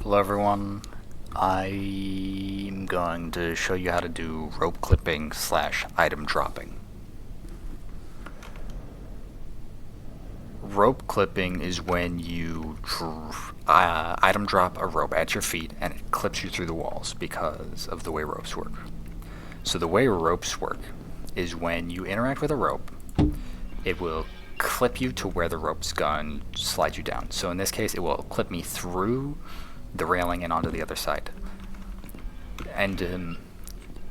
Hello everyone, I'm going to show you how to do rope clipping / item dropping. Rope clipping is when you item drop a rope at your feet and it clips you through the walls because of the way ropes work. So the way ropes work is when you interact with a rope, it will clip you to where the rope's gone, slide you down. So in this case, it will clip me through the railing and onto the other side. And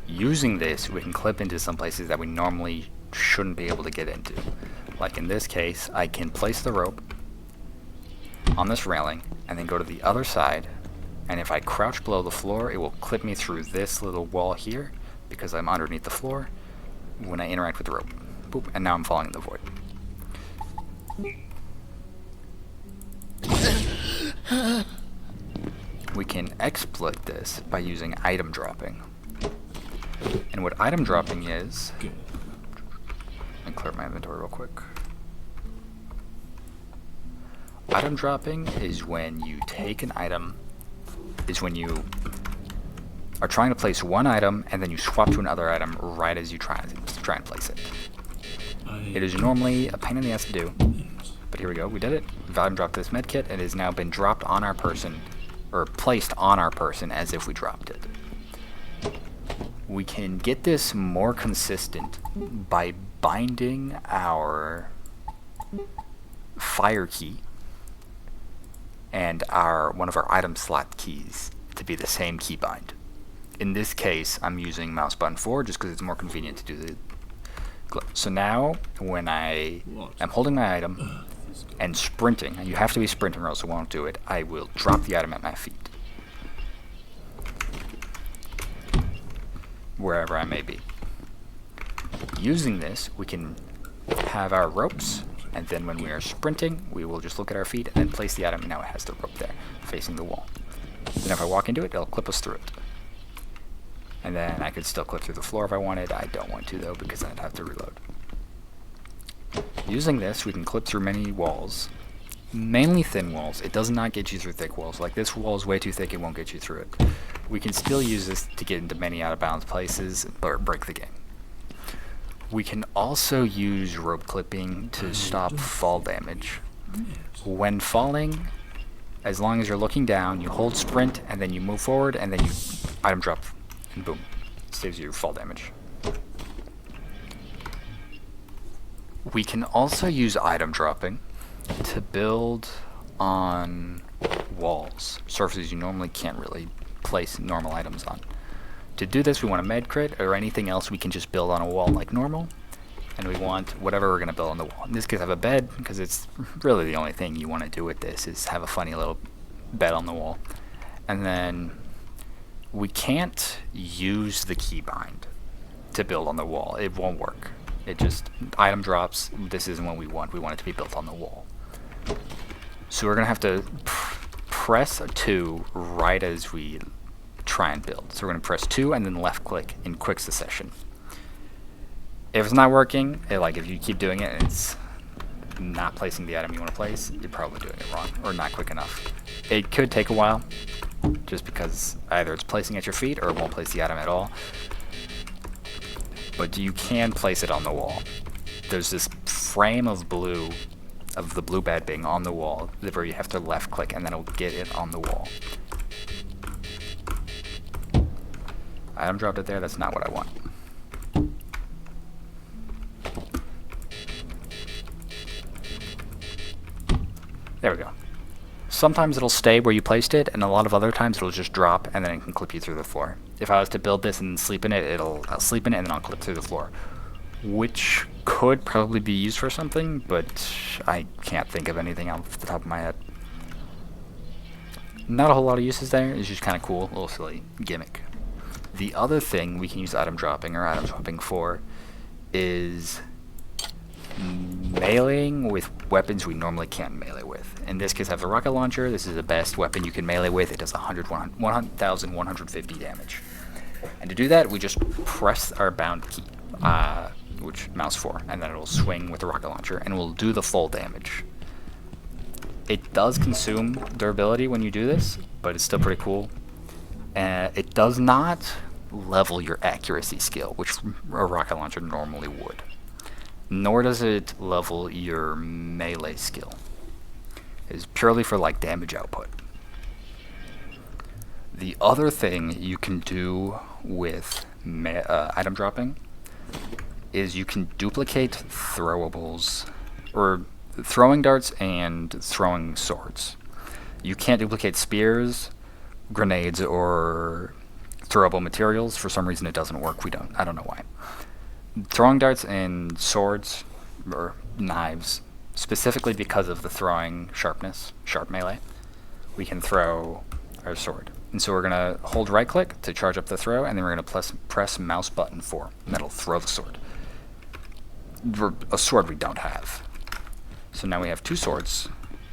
using this, we can clip into some places that we normally shouldn't be able to get into. Like in this case, I can place the rope on this railing and then go to the other side, and if I crouch below the floor, it will clip me through this little wall here because I'm underneath the floor when I interact with the rope. Boop, and now I'm falling in the void. We can exploit this by using item dropping. And what item dropping is, let me clear my inventory real quick. Item dropping is when you take an item, is when you are trying to place one item and then you swap to another item right as you try and place it. It is normally a pain in the ass to do, but here we go, we did it. We've item dropped this medkit and it has now been dropped on our person, or placed on our person as if we dropped it. We can get this more consistent by binding our fire key and one of our item slot keys to be the same key bind. In this case, I'm using mouse button 4 just because it's more convenient to do the clip. So now, when I am holding my item and sprinting, and you have to be sprinting or else it won't do it, I will drop the item at my feet, wherever I may be. Using this, we can have our ropes, and then when we are sprinting, we will just look at our feet and then place the item, and now it has the rope there, facing the wall. Then if I walk into it, it'll clip us through it. And then I could still clip through the floor if I wanted. I don't want to though, because I'd have to reload. Using this, we can clip through many walls, mainly thin walls. It does not get you through thick walls. Like this wall is way too thick, it won't get you through it. We can still use this to get into many out of bounds places or break the game. We can also use rope clipping to stop fall damage. When falling, as long as you're looking down, you hold sprint and then you move forward and then you item drop and boom, saves you fall damage. We can also use item dropping to build on walls, surfaces you normally can't really place normal items on. To do this, we want a med crit or anything else we can just build on a wall like normal, and we want whatever we're going to build on the wall. In this case, I have a bed because it's really the only thing you want to do with this is have a funny little bed on the wall. And then we can't use the keybind to build on the wall. It won't work. It just item drops. This isn't what we want. We want it to be built on the wall. So we're going to have to press 2 right as we try and build. So we're going to press 2 and then left click in quick succession. If it's not working, if you keep doing it and it's not placing the item you want to place, you're probably doing it wrong or not quick enough. It could take a while just because either it's placing at your feet or it won't place the item at all. But you can place it on the wall. There's this frame of blue, of the blue bed being on the wall, where you have to left click and then it'll get it on the wall. Item dropped it there, that's not what I want. There we go. Sometimes it'll stay where you placed it, and a lot of other times it'll just drop and then it can clip you through the floor. If I was to build this and sleep in it, I'll sleep in it and then I'll clip through the floor, which could probably be used for something, but I can't think of anything off the top of my head. Not a whole lot of uses there, it's just kind of cool, a little silly gimmick. The other thing we can use item dropping or item swapping for is meleeing with weapons we normally can't melee with. In this case, I have the rocket launcher. This is the best weapon you can melee with. It does 1,150 damage. And to do that, we just press our bound key, which mouse 4, and then it'll swing with the rocket launcher, and we'll do the full damage. It does consume durability when you do this, but it's still pretty cool. It does not level your accuracy skill, which a rocket launcher normally would. Nor does it level your melee skill. It's purely for like damage output. The other thing you can do with item dropping is you can duplicate throwables, or throwing darts and throwing swords. You can't duplicate spears, grenades, or throwable materials. For some reason it doesn't work. I don't know why. Throwing darts and swords, or knives, specifically because of the throwing sharpness, sharp melee, we can throw our sword. And so we're going to hold right click to charge up the throw, and then we're going to press mouse button for, and that'll throw the sword. A sword we don't have. So now we have 2 swords,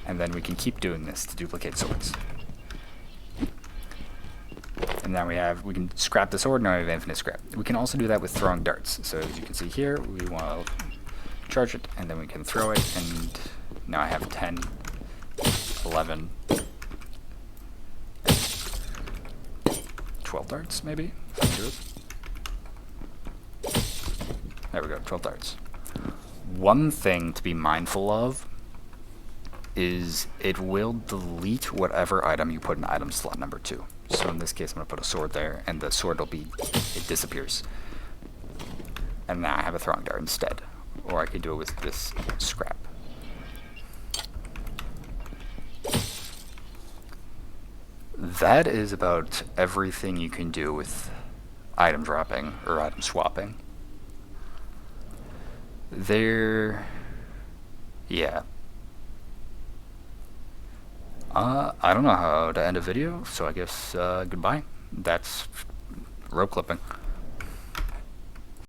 and then we can keep doing this to duplicate swords. And now we can scrap the sword, now we have infinite scrap. We can also do that with throwing darts. So as you can see here, we want to charge it, and then we can throw it, and now I have 10, 11, 12 darts, maybe? If I can do it. There we go, 12 darts. One thing to be mindful of is it will delete whatever item you put in item slot number 2. So in this case, I'm going to put a sword there, and the sword it disappears. And now I have a throwing dart instead. Or I could do it with this scrap. That is about everything you can do with item dropping or item swapping. Yeah. I don't know how to end a video, so I guess goodbye. That's rope clipping.